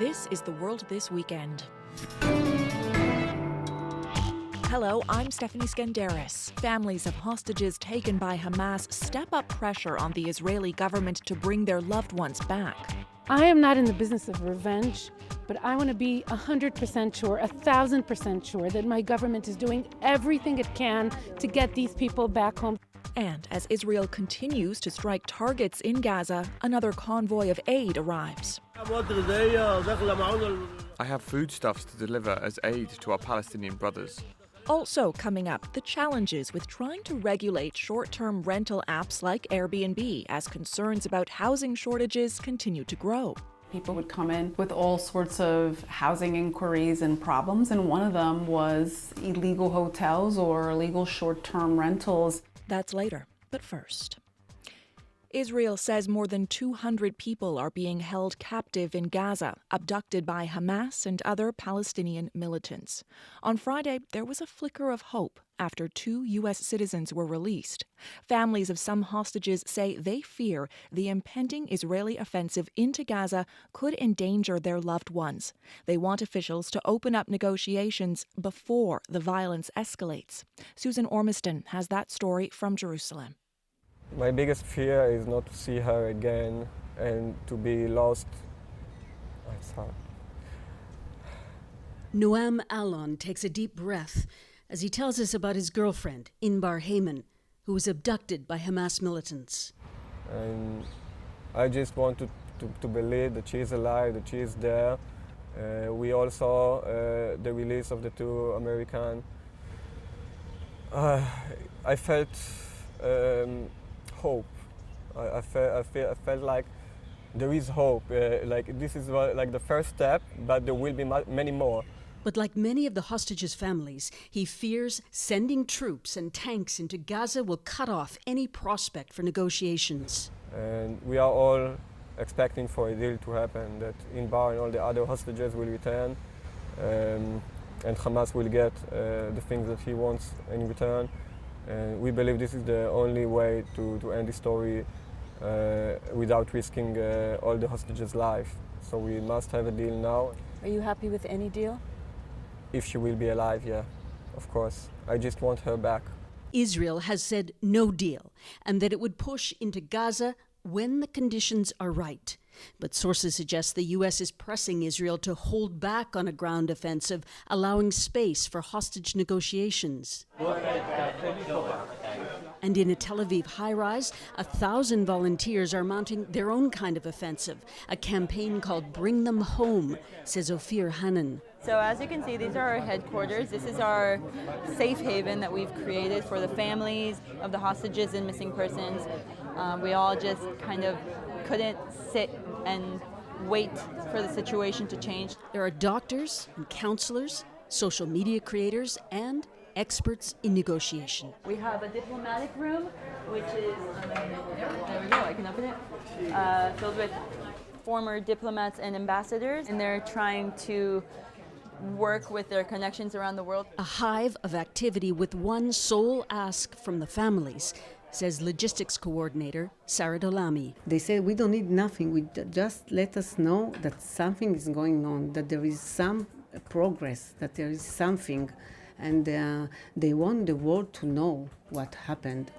This is The World This Weekend. Hello, I'm Stephanie Skenderis. Families of hostages taken by Hamas step up pressure on the Israeli government to bring their loved ones back. I am not in the business of revenge, but I want to be 100% sure, 1,000% sure that my government is doing everything it can to get these people back home. And as Israel continues to strike targets in Gaza, another convoy of aid arrives. I have foodstuffs to deliver as aid to our Palestinian brothers. Also coming up, the challenges with trying to regulate short-term rental apps like Airbnb as concerns about housing shortages continue to grow. People would come in with all sorts of housing inquiries and problems, and one of them was illegal hotels or illegal short-term rentals. That's later, but first. Israel says more than 200 people are being held captive in Gaza, abducted by Hamas and other Palestinian militants. On Friday, there was a flicker of hope after 2 U.S. citizens were released. Families of some hostages say they fear the impending Israeli offensive into Gaza could endanger their loved ones. They want officials to open up negotiations before the violence escalates. Susan Ormiston has that story from Jerusalem. My biggest fear is not to see her again and to be lost. It's hard. Noam Alon takes a deep breath as he tells us about his girlfriend, Inbar Heyman, who was abducted by Hamas militants. And I just want to believe that she is alive, that she is there. We all saw the release of the 2 Americans. I felt hope. I felt like there is hope. Like this is like the first step, but there will be many more. But like many of the hostages' families, he fears sending troops and tanks into Gaza will cut off any prospect for negotiations. And we are all expecting for a deal to happen, that Inbar and all the other hostages will return, and Hamas will get the things that he wants in return. And we believe this is the only way to end the story without risking all the hostages' life. So we must have a deal now. Are you happy with any deal? If she will be alive, yeah, of course. I just want her back. Israel has said no deal and that it would push into Gaza when the conditions are right. But sources suggest the U.S. is pressing Israel to hold back on a ground offensive, allowing space for hostage negotiations. And in a Tel Aviv high-rise, 1,000 volunteers are mounting their own kind of offensive, a campaign called Bring Them Home, says Ophir Hanan. So as you can see, these are our headquarters. This is our safe haven that we've created for the families of the hostages and missing persons. We all just kind of couldn't sit and wait for the situation to change. There are doctors and counselors, social media creators, and experts in negotiation. We have a diplomatic room, which is, there we go, I can open it, filled with former diplomats and ambassadors, and they're trying to work with their connections around the world. A hive of activity with one sole ask from the families, says logistics coordinator Sarah Dolami. They said, we don't need nothing, just let us know that something is going on, that there is some progress, that there is something, and they want the world to know what happened.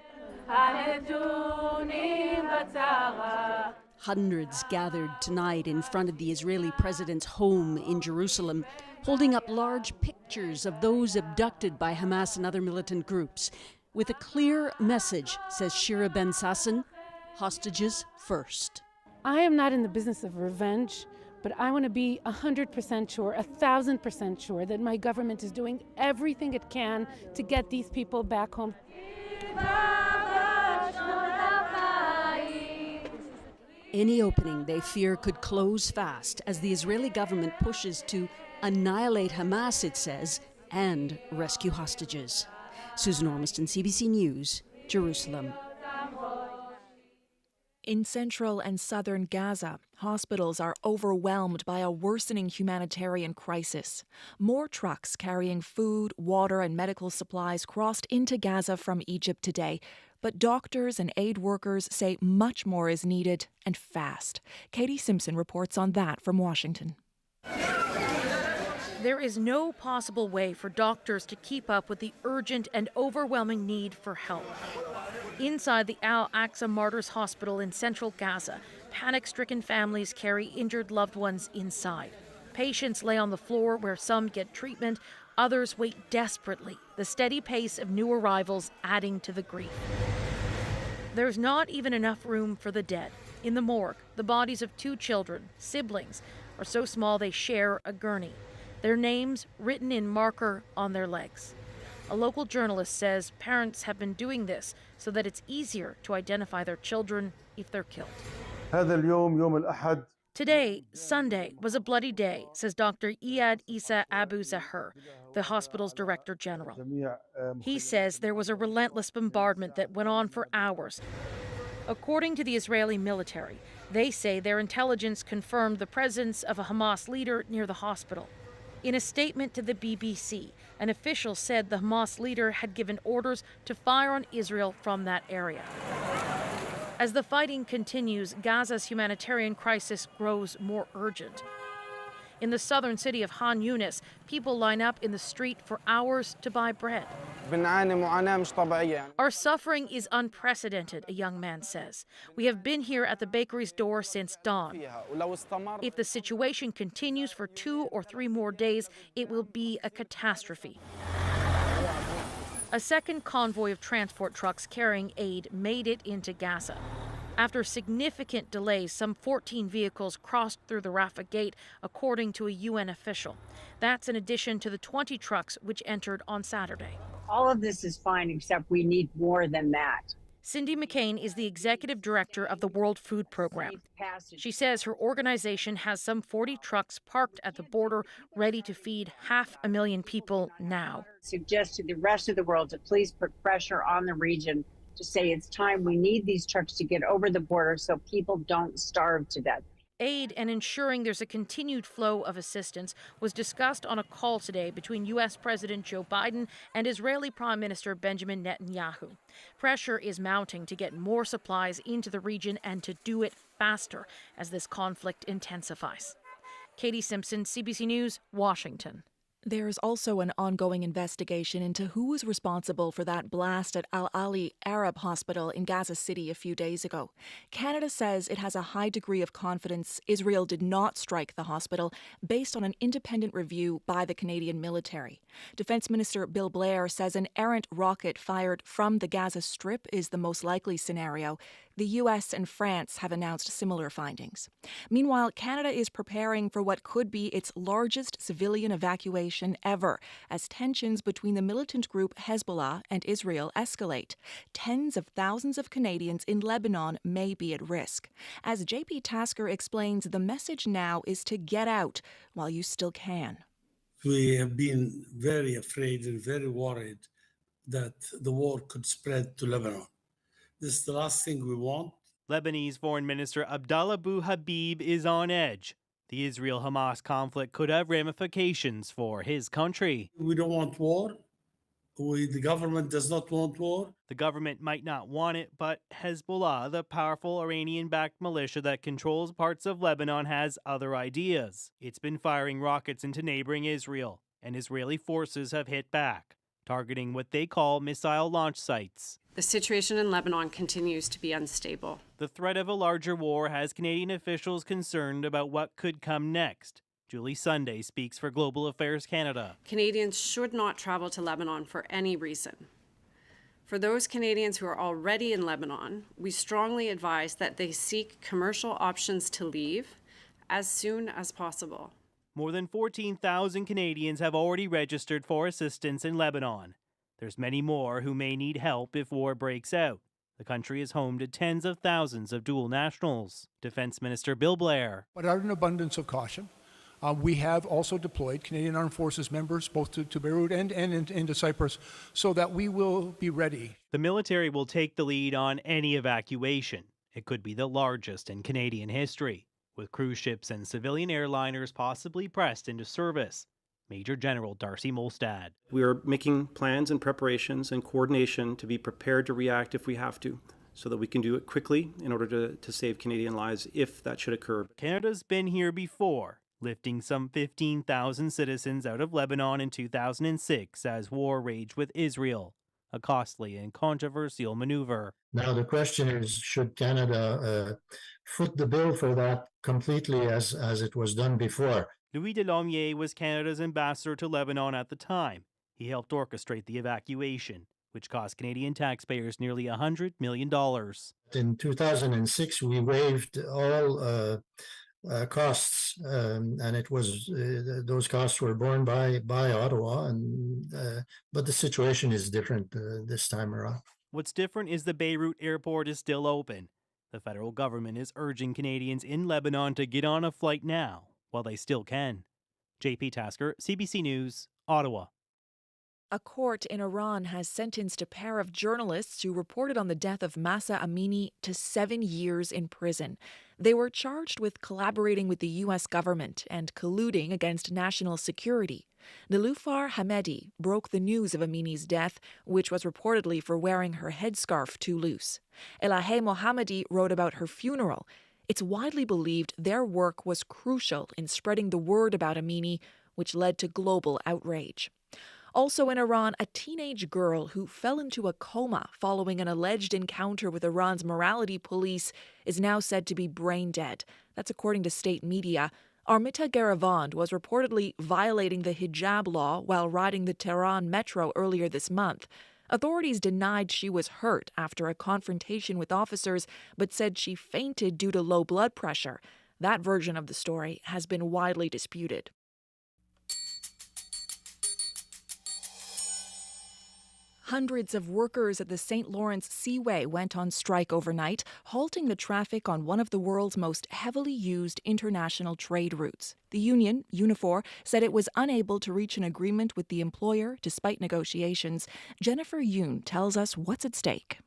Hundreds gathered tonight in front of the Israeli president's home in Jerusalem, holding up large pictures of those abducted by Hamas and other militant groups. With a clear message, says Shira Ben Sasson, hostages first. I am not in the business of revenge, but I want to be 100% sure, 1,000% sure that my government is doing everything it can to get these people back home. Any opening, they fear, could close fast as the Israeli government pushes to annihilate Hamas, it says, and rescue hostages. Susan Ormiston, CBC News, Jerusalem. In central and southern Gaza, hospitals are overwhelmed by a worsening humanitarian crisis. More trucks carrying food, water, and medical supplies crossed into Gaza from Egypt today. But doctors and aid workers say much more is needed and fast. Katie Simpson reports on that from Washington. There is no possible way for doctors to keep up with the urgent and overwhelming need for help. Inside the Al-Aqsa Martyrs Hospital in central Gaza, panic-stricken families carry injured loved ones inside. Patients lay on the floor where some get treatment, others wait desperately, the steady pace of new arrivals adding to the grief. There's not even enough room for the dead. In the morgue, the bodies of 2 children, siblings, are so small they share a gurney. Their names written in marker on their legs. A local journalist says parents have been doing this so that it's easier to identify their children if they're killed. Today, Sunday, was a bloody day, says Dr. Iyad Isa Abu Zahir, the hospital's director general. He says there was a relentless bombardment that went on for hours. According to the Israeli military, they say their intelligence confirmed the presence of a Hamas leader near the hospital. In a statement to the BBC, an official said the Hamas leader had given orders to fire on Israel from that area. As the fighting continues, Gaza's humanitarian crisis grows more urgent. In the southern city of Han Yunis, people line up in the street for hours to buy bread. Our suffering is unprecedented, a young man says. We have been here at the bakery's door since dawn. If the situation continues for 2 or 3 more days, it will be a catastrophe. A second convoy of transport trucks carrying aid made it into Gaza. After significant delays, some 14 vehicles crossed through the Rafah gate, according to a UN official. That's in addition to the 20 trucks which entered on Saturday. All of this is fine, except we need more than that. Cindy McCain is the executive director of the World Food Program. She says her organization has some 40 trucks parked at the border ready to feed 500,000 people now. Suggest to the rest of the world to please put pressure on the region to say it's time. We need these trucks to get over the border so people don't starve to death. Aid and ensuring there's a continued flow of assistance was discussed on a call today between U.S. President Joe Biden and Israeli Prime Minister Benjamin Netanyahu. Pressure is mounting to get more supplies into the region and to do it faster as this conflict intensifies. Katie Simpson, CBC News, Washington. There's also an ongoing investigation into who was responsible for that blast at Al Ali Arab Hospital in Gaza City a few days ago. Canada says it has a high degree of confidence Israel did not strike the hospital based on an independent review by the Canadian military. Defence Minister Bill Blair says an errant rocket fired from the Gaza Strip is the most likely scenario. The US and France have announced similar findings. Meanwhile, Canada is preparing for what could be its largest civilian evacuation ever as tensions between the militant group Hezbollah and Israel escalate. Tens of thousands of Canadians in Lebanon may be at risk. As JP Tasker explains, the message now is to get out while you still can. We have been very afraid and very worried that the war could spread to Lebanon. This is the last thing we want. Lebanese Foreign Minister Abdallah Abu Habib is on edge. The Israel-Hamas conflict could have ramifications for his country. We don't want war. The government does not want war. The government might not want it, but Hezbollah, the powerful Iranian-backed militia that controls parts of Lebanon, has other ideas. It's been firing rockets into neighboring Israel, and Israeli forces have hit back, targeting what they call missile launch sites. The situation in Lebanon continues to be unstable. The threat of a larger war has Canadian officials concerned about what could come next. Julie Sunday speaks for Global Affairs Canada. Canadians should not travel to Lebanon for any reason. For those Canadians who are already in Lebanon, we strongly advise that they seek commercial options to leave as soon as possible. More than 14,000 Canadians have already registered for assistance in Lebanon. There's many more who may need help if war breaks out. The country is home to tens of thousands of dual nationals. Defence Minister Bill Blair. But out of an abundance of caution, we have also deployed Canadian Armed Forces members both to Beirut and into Cyprus so that we will be ready. The military will take the lead on any evacuation. It could be the largest in Canadian history, with cruise ships and civilian airliners possibly pressed into service. Major General Darcy Molstad. We are making plans and preparations and coordination to be prepared to react if we have to, so that we can do it quickly in order to save Canadian lives if that should occur. Canada's been here before. lifting some 15,000 citizens out of Lebanon in 2006 as war raged with Israel, a costly and controversial maneuver. Now the question is, should Canada foot the bill for that completely as it was done before? Louis Delomier was Canada's ambassador to Lebanon at the time. He helped orchestrate the evacuation, which cost Canadian taxpayers nearly $100 million. In 2006, we waived all costs, and it was those costs were borne by Ottawa, but the situation is different this time around. What's different is the Beirut airport is still open. The federal government is urging Canadians in Lebanon to get on a flight now while they still can. JP Tasker, CBC News, Ottawa. A court in Iran has sentenced a pair of journalists who reported on the death of Mahsa Amini to 7 years in prison. They were charged with collaborating with the U.S. government and colluding against national security. Niloufar Hamedi broke the news of Amini's death, which was reportedly for wearing her headscarf too loose. Elahe Mohammadi wrote about her funeral. It's widely believed their work was crucial in spreading the word about Amini, which led to global outrage. Also in Iran, a teenage girl who fell into a coma following an alleged encounter with Iran's morality police is now said to be brain dead. That's according to state media. Armita Garavand was reportedly violating the hijab law while riding the Tehran metro earlier this month. Authorities denied she was hurt after a confrontation with officers, but said she fainted due to low blood pressure. That version of the story has been widely disputed. Hundreds of workers at the St. Lawrence Seaway went on strike overnight, halting the traffic on one of the world's most heavily used international trade routes. The union, Unifor, said it was unable to reach an agreement with the employer despite negotiations. Jennifer Yoon tells us what's at stake.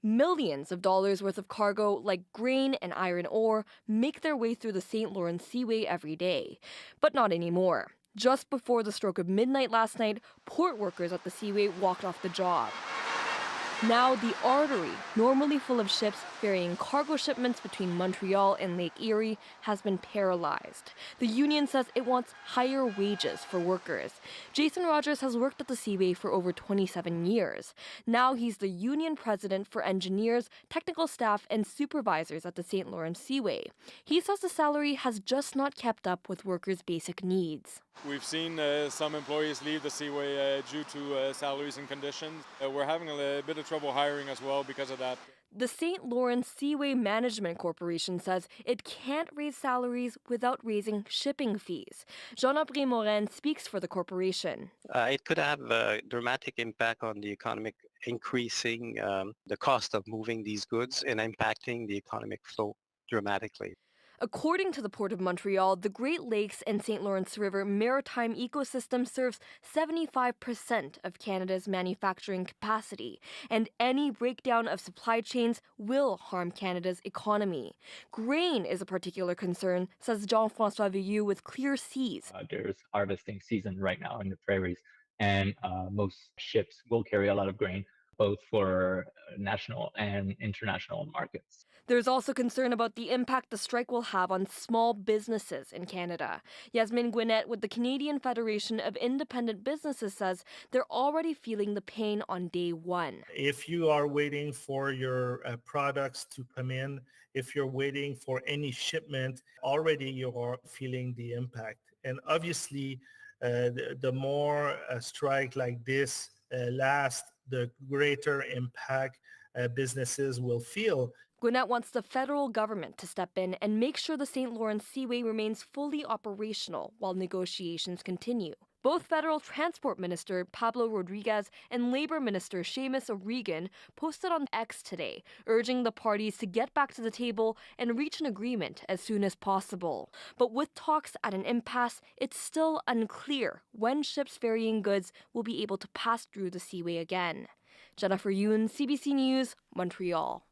Millions of dollars worth of cargo, like grain and iron ore, make their way through the St. Lawrence Seaway every day. But not anymore. Just before the stroke of midnight last night, port workers at the Seaway walked off the job. Now the artery, normally full of ships ferrying cargo shipments between Montreal and Lake Erie, has been paralyzed. The union says it wants higher wages for workers. Jason Rogers has worked at the Seaway for over 27 years. Now he's the union president for engineers, technical staff, and supervisors at the St. Lawrence Seaway. He says the salary has just not kept up with workers' basic needs. We've seen some employees leave the Seaway due to salaries and conditions. We're having a bit of trouble hiring as well because of that. The St. Lawrence Seaway Management Corporation says it can't raise salaries without raising shipping fees. Jean-Aubry Morin speaks for the corporation. It could have a dramatic impact on the economic, increasing the cost of moving these goods and impacting the economic flow dramatically. According to the Port of Montreal, the Great Lakes and St. Lawrence River maritime ecosystem serves 75% of Canada's manufacturing capacity, and any breakdown of supply chains will harm Canada's economy. Grain is a particular concern, says Jean-François Villoux with Clear Seas. There's harvesting season right now in the prairies, and most ships will carry a lot of grain, both for national and international markets. There's also concern about the impact the strike will have on small businesses in Canada. Yasmin Gwinnett with the Canadian Federation of Independent Businesses says they're already feeling the pain on day one. If you are waiting for your products to come in, if you're waiting for any shipment, already you're feeling the impact. And obviously, the more a strike like this lasts, the greater impact businesses will feel. Gwinnett wants the federal government to step in and make sure the St. Lawrence Seaway remains fully operational while negotiations continue. Both Federal Transport Minister Pablo Rodriguez and Labor Minister Seamus O'Regan posted on X today, urging the parties to get back to the table and reach an agreement as soon as possible. But with talks at an impasse, it's still unclear when ships ferrying goods will be able to pass through the Seaway again. Jennifer Yoon, CBC News, Montreal.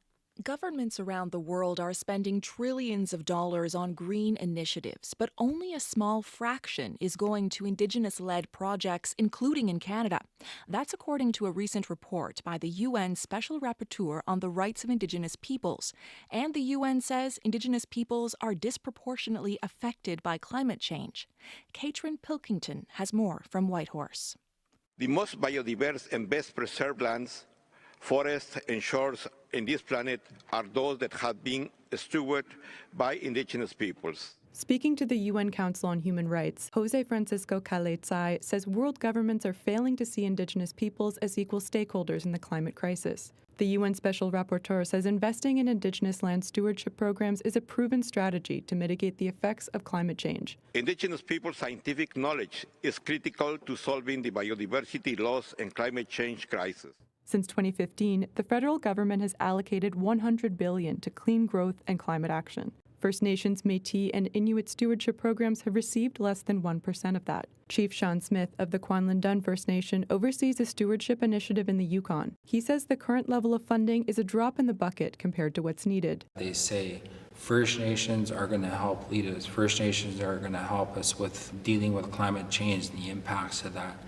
Governments around the world are spending trillions of dollars on green initiatives, but only a small fraction is going to Indigenous-led projects, including in Canada. That's according to a recent report by the UN Special Rapporteur on the Rights of Indigenous Peoples. And the UN says Indigenous peoples are disproportionately affected by climate change. Katrin Pilkington has more from Whitehorse. The most biodiverse and best preserved lands, forests and shores in this planet are those that have been stewarded by Indigenous peoples. Speaking to the UN Council on Human Rights, Jose Francisco Caletsai says world governments are failing to see Indigenous peoples as equal stakeholders in the climate crisis. The UN Special Rapporteur says investing in Indigenous land stewardship programs is a proven strategy to mitigate the effects of climate change. Indigenous people's scientific knowledge is critical to solving the biodiversity loss and climate change crisis. Since 2015, the federal government has allocated $100 billion to clean growth and climate action. First Nations, Métis, and Inuit stewardship programs have received less than 1% of that. Chief Sean Smith of the Kwanlin Dun First Nation oversees a stewardship initiative in the Yukon. He says the current level of funding is a drop in the bucket compared to what's needed. They say First Nations are going to help lead us. First Nations are going to help us with dealing with climate change and the impacts of that.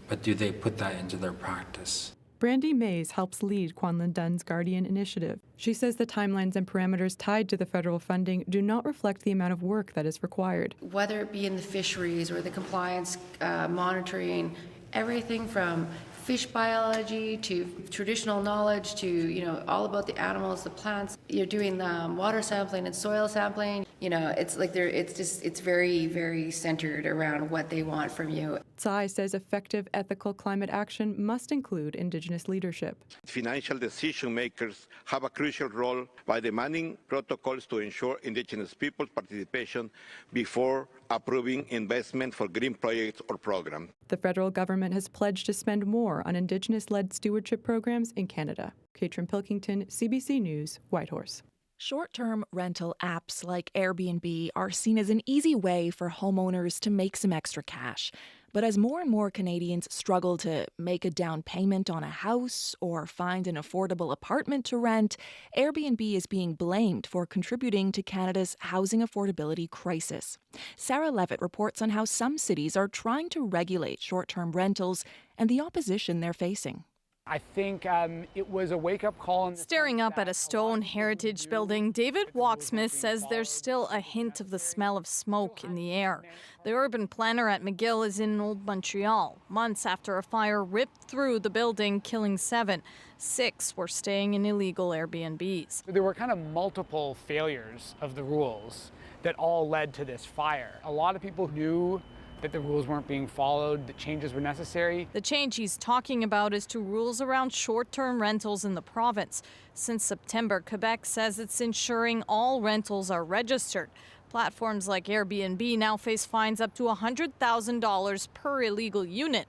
But do they put that into their practice? Brandy Mays helps lead Kwanlin Dun's Guardian initiative. She says the timelines and parameters tied to the federal funding do not reflect the amount of work that is required. Whether it be in the fisheries or the compliance monitoring, everything from fish biology to traditional knowledge to, all about the animals, the plants. You're doing water sampling and soil sampling. It's like it's very, very centered around what they want from you. Tsai says effective ethical climate action must include Indigenous leadership. Financial decision makers have a crucial role by demanding protocols to ensure Indigenous people's participation before approving investment for green projects or programs. The federal government has pledged to spend more on Indigenous-led stewardship programs in Canada. Katrin Pilkington, CBC News, Whitehorse. Short-term rental apps like Airbnb are seen as an easy way for homeowners to make some extra cash. But as more and more Canadians struggle to make a down payment on a house or find an affordable apartment to rent, Airbnb is being blamed for contributing to Canada's housing affordability crisis. Sarah Levitt reports on how some cities are trying to regulate short-term rentals and the opposition they're facing. I think it was a wake-up call. Staring up at a stone heritage building, David Walksmith says there's still a hint of the smell of smoke in the air. The urban planner at McGill is in Old Montreal, months after a fire ripped through the building, killing 7. 6 were staying in illegal Airbnbs. There were kind of multiple failures of the rules that all led to this fire. A lot of people knew that the rules weren't being followed, that changes were necessary. The change he's talking about is to rules around short-term rentals in the province. Since September, Quebec says it's ensuring all rentals are registered. Platforms like Airbnb now face fines up to $100,000 per illegal unit.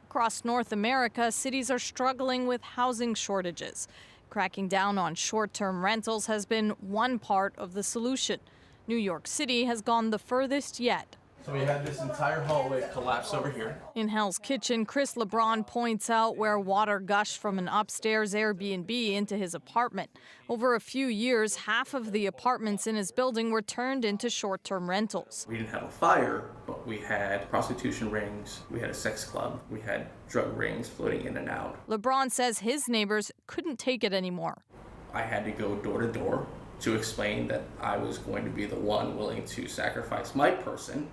Across North America, cities are struggling with housing shortages. Cracking down on short-term rentals has been one part of the solution. New York City has gone the furthest yet. So we had this entire hallway collapse over here. In Hell's Kitchen, Chris LeBron points out where water gushed from an upstairs Airbnb into his apartment. Over a few years, half of the apartments in his building were turned into short-term rentals. We didn't have a fire, but we had prostitution rings, we had a sex club, we had drug rings floating in and out. LeBron says his neighbors couldn't take it anymore. I had to go door to door to explain that I was going to be the one willing to sacrifice my person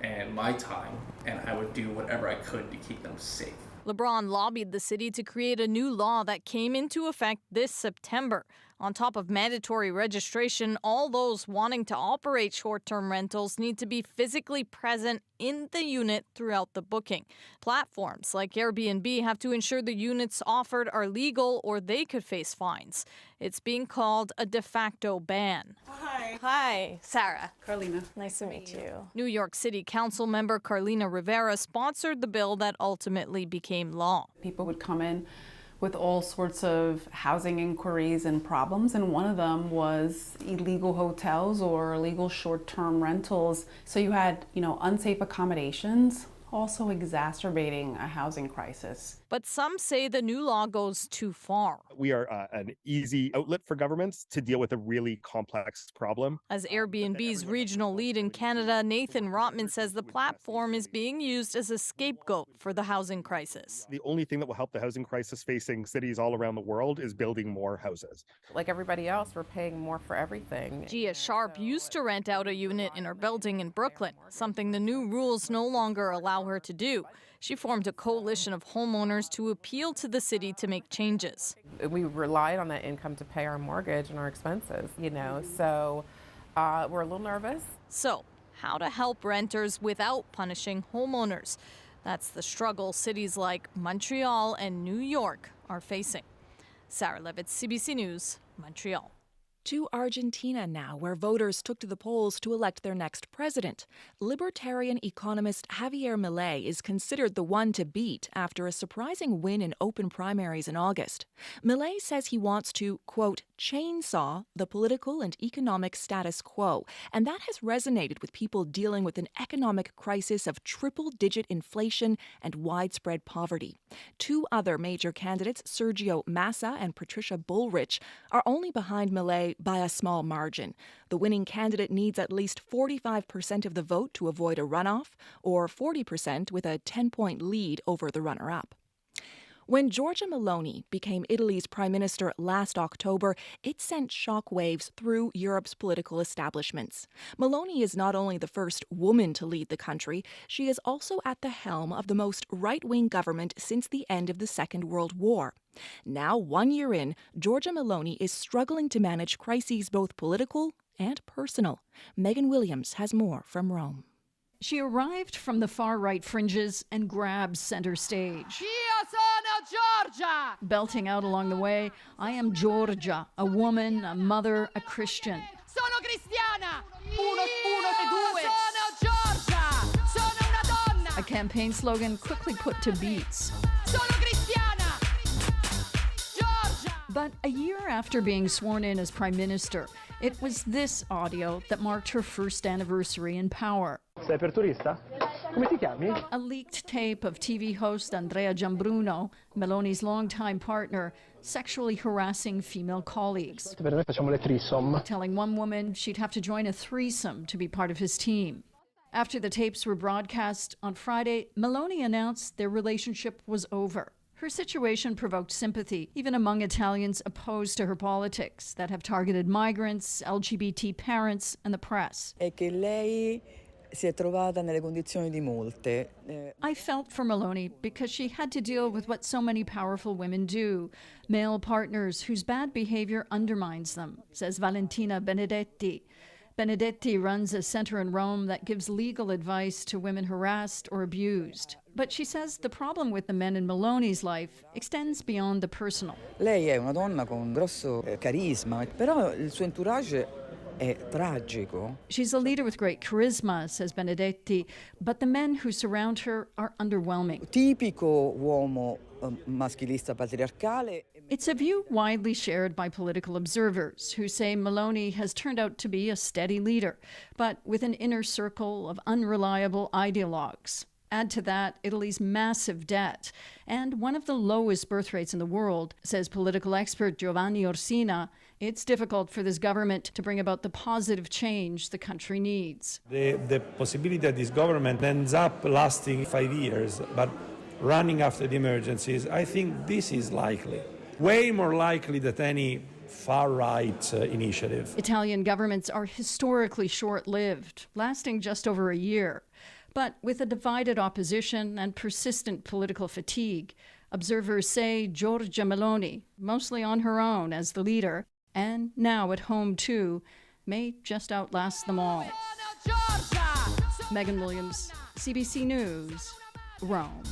and my time, and I would do whatever I could to keep them safe. LeBron lobbied the city to create a new law that came into effect this September. On top of mandatory registration, all those wanting to operate short-term rentals need to be physically present in the unit throughout the booking. Platforms like Airbnb have to ensure the units offered are legal or they could face fines. It's being called a de facto ban. Hi. Hi, Sarah. Carlina. Nice to meet you. New York City Council member Carlina Rivera sponsored the bill that ultimately became law. People would come in with all sorts of housing inquiries and problems, and one of them was illegal hotels or illegal short-term rentals. So you had, unsafe accommodations, also exacerbating a housing crisis. But some say the new law goes too far. We are an easy outlet for governments to deal with a really complex problem. As Airbnb's regional lead in Canada, Nathan Rotman says the platform is being used as a scapegoat for the housing crisis. The only thing that will help the housing crisis facing cities all around the world is building more houses. Like everybody else, we're paying more for everything. Gia Sharp used to rent out a unit in her building in Brooklyn, something the new rules no longer allow her to do. She formed a coalition of homeowners to appeal to the city to make changes. We relied on that income to pay our mortgage and our expenses, so we're a little nervous. So, how to help renters without punishing homeowners? That's the struggle cities like Montreal and New York are facing. Sarah Levitt, CBC News, Montreal. To Argentina now, where voters took to the polls to elect their next president. Libertarian economist Javier Milei is considered the one to beat after a surprising win in open primaries in August. Milei says he wants to, quote, chainsaw the political and economic status quo, and that has resonated with people dealing with an economic crisis of triple-digit inflation and widespread poverty. Two other major candidates, Sergio Massa and Patricia Bullrich, are only behind Milei by a small margin. The winning candidate needs at least 45% of the vote to avoid a runoff, or 40% with a 10-point lead over the runner-up. When Giorgia Meloni became Italy's prime minister last October, it sent shockwaves through Europe's political establishments. Meloni is not only the first woman to lead the country, she is also at the helm of the most right-wing government since the end of the Second World War. Now, 1 year in, Giorgia Meloni is struggling to manage crises both political and personal. Megan Williams has more from Rome. She arrived from the far-right fringes and grabs center stage. Io sono Giorgia! Belting out along the way, I am Giorgia, a woman, a mother, a Christian. Sono cristiana! Sono Giorgia! Sono una donna! A campaign slogan quickly put to beats. Sono cristiana! Giorgia! But a year after being sworn in as prime minister, it was this audio that marked her first anniversary in power. Sei aperturista? Come ti chiami? A leaked tape of TV host Andrea Giambruno, Meloni's longtime partner, sexually harassing female colleagues. Per noi facciamo le threesome. Telling one woman she'd have to join a threesome to be part of his team. After the tapes were broadcast on Friday, Meloni announced their relationship was over. Her situation provoked sympathy, even among Italians opposed to her politics that have targeted migrants, LGBT parents, and the press. È che lei si è trovata nelle condizioni di molte. I felt for Meloni because she had to deal with what so many powerful women do, male partners whose bad behavior undermines them, says Valentina Benedetti. Benedetti runs a center in Rome that gives legal advice to women harassed or abused. But she says the problem with the men in Meloni's life extends beyond the personal. Lei è una donna con grosso carisma, però il suo entourage è tragico. She's a leader with great charisma, says Benedetti, but the men who surround her are underwhelming. Tipico uomo maschilista patriarcale. It's a view widely shared by political observers who say Meloni has turned out to be a steady leader, but with an inner circle of unreliable ideologues. Add to that Italy's massive debt and one of the lowest birth rates in the world, says political expert Giovanni Orsina. It's difficult for this government to bring about the positive change the country needs. The possibility that this government ends up lasting 5 years, but running after the emergencies, I think this is likely. Way more likely than any far-right initiative. Italian governments are historically short-lived, lasting just over a year. But with a divided opposition and persistent political fatigue, observers say Giorgia Meloni, mostly on her own as the leader, and now at home too, may just outlast them all. Megan Williams, CBC News, Rome.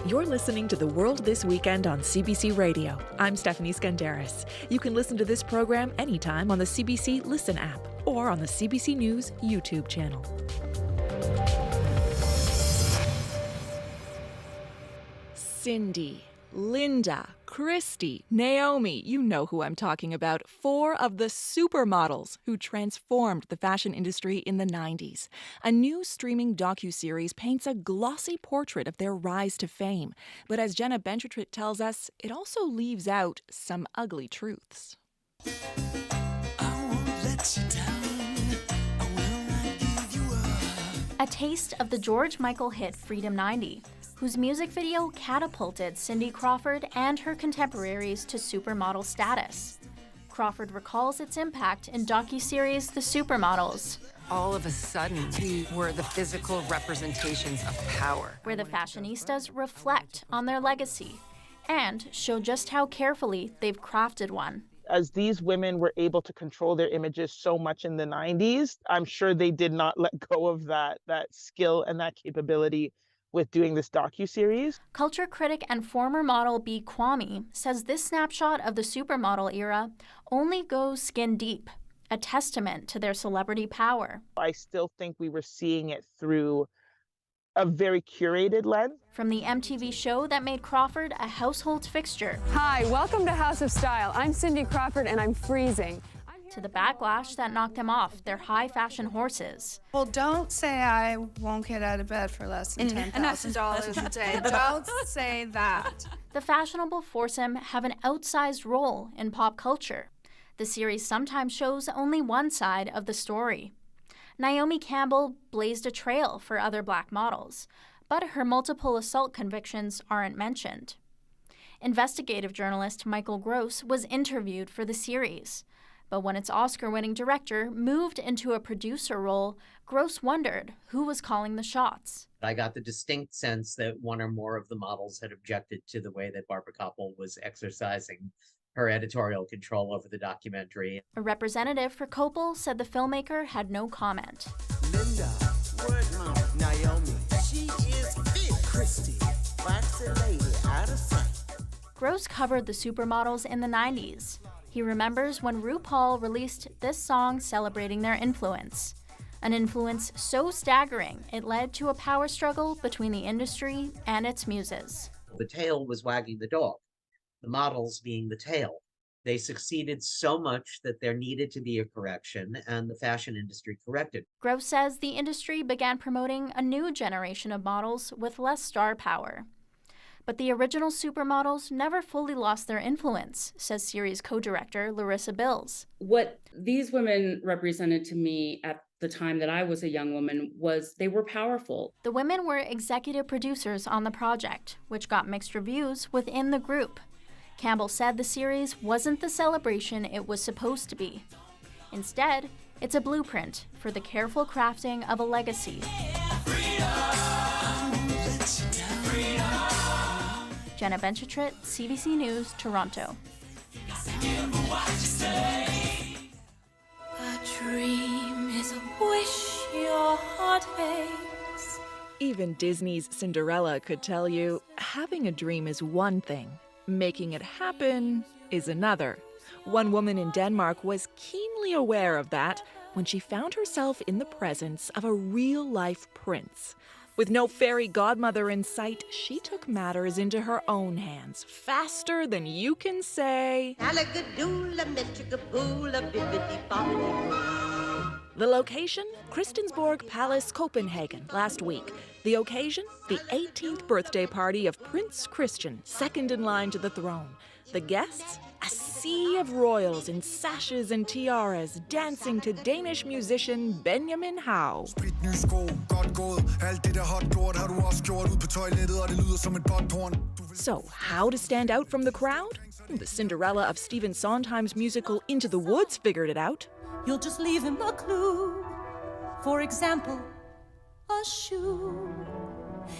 You're listening to The World This Weekend on CBC Radio. I'm Stephanie Skandaris. You can listen to this program anytime on the CBC Listen app or on the CBC News YouTube channel. Cindy. Linda, Christy, Naomi, you know who I'm talking about. 4 of the supermodels who transformed the fashion industry in the 90s. A new streaming docuseries paints a glossy portrait of their rise to fame. But as Jenna Benchitrit tells us, it also leaves out some ugly truths. A taste of the George Michael hit Freedom 90, whose music video catapulted Cindy Crawford and her contemporaries to supermodel status. Crawford recalls its impact in docuseries The Supermodels. All of a sudden, we were the physical representations of power, where the fashionistas reflect on their legacy and show just how carefully they've crafted one. As these women were able to control their images so much in the 90s, I'm sure they did not let go of that skill and that capability with doing this docuseries. Culture critic and former model B. Kwame says this snapshot of the supermodel era only goes skin deep, a testament to their celebrity power. I still think we were seeing it through a very curated lens. From the MTV show that made Crawford a household fixture. Hi, welcome to House of Style. I'm Cindy Crawford and I'm freezing. To the backlash that knocked them off their high fashion horses. Well, don't say I won't get out of bed for less than $10,000 a day. Don't say that. The fashionable foursome have an outsized role in pop culture. The series sometimes shows only one side of the story. Naomi Campbell blazed a trail for other Black models, but her multiple assault convictions aren't mentioned. Investigative journalist Michael Gross was interviewed for the series. But when its Oscar-winning director moved into a producer role, Gross wondered who was calling the shots. I got the distinct sense that one or more of the models had objected to the way that Barbara Koppel was exercising her editorial control over the documentary. A representative for Koppel said the filmmaker had no comment. Linda, Naomi, she is fit. Christy, foxy lady, out of sight. Gross covered the supermodels in the 90s. He remembers when RuPaul released this song celebrating their influence. An influence so staggering, it led to a power struggle between the industry and its muses. The tail was wagging the dog, the models being the tail. They succeeded so much that there needed to be a correction, and the fashion industry corrected. Gross says the industry began promoting a new generation of models with less star power. But the original supermodels never fully lost their influence, says series co-director Larissa Bills. What these women represented to me at the time that I was a young woman was they were powerful. The women were executive producers on the project, which got mixed reviews within the group. Campbell said the series wasn't the celebration it was supposed to be. Instead, it's a blueprint for the careful crafting of a legacy. Jenna Benchitrit, CBC News, Toronto. A dream is a wish your heart makes. Even Disney's Cinderella could tell you, having a dream is one thing, making it happen is another. One woman in Denmark was keenly aware of that when she found herself in the presence of a real-life prince. With no fairy godmother in sight, she took matters into her own hands, faster than you can say. The location? Christiansborg Palace, Copenhagen, last week. The occasion? The 18th birthday party of Prince Christian, second in line to the throne. The guests? A sea of royals in sashes and tiaras, dancing to Danish musician Benjamin Hau. So, how to stand out from the crowd? The Cinderella of Stephen Sondheim's musical Into the Woods figured it out. You'll just leave him a clue. For example, a shoe.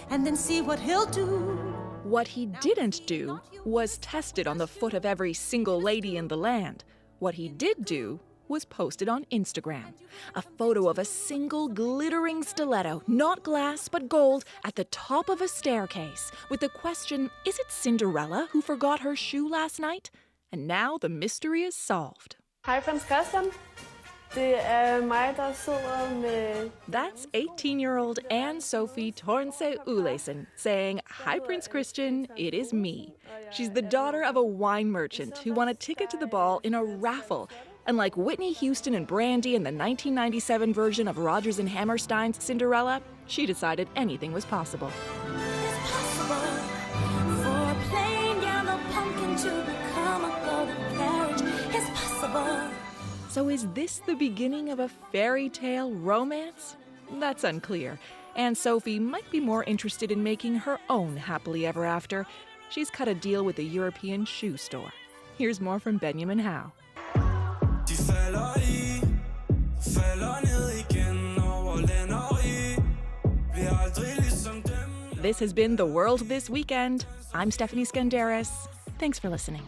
And then see what he'll do. What he didn't do was tested on the foot of every single lady in the land. What he did do was posted on Instagram. A photo of a single glittering stiletto, not glass but gold, at the top of a staircase, with the question, is it Cinderella who forgot her shoe last night? And now the mystery is solved. Hi, Franz Carsten. That's 18-year-old Anne-Sophie Tornse Ulesen saying, "Hi, Prince Christian, it is me." She's the daughter of a wine merchant who won a ticket to the ball in a raffle. And like Whitney Houston and Brandy in the 1997 version of Rodgers and Hammerstein's Cinderella, she decided anything was possible. So is this the beginning of a fairy tale romance? That's unclear. Anne-Sophie might be more interested in making her own happily ever after. She's cut a deal with a European shoe store. Here's more from Benjamin Howe. This has been The World This Weekend. I'm Stephanie Skandaris. Thanks for listening.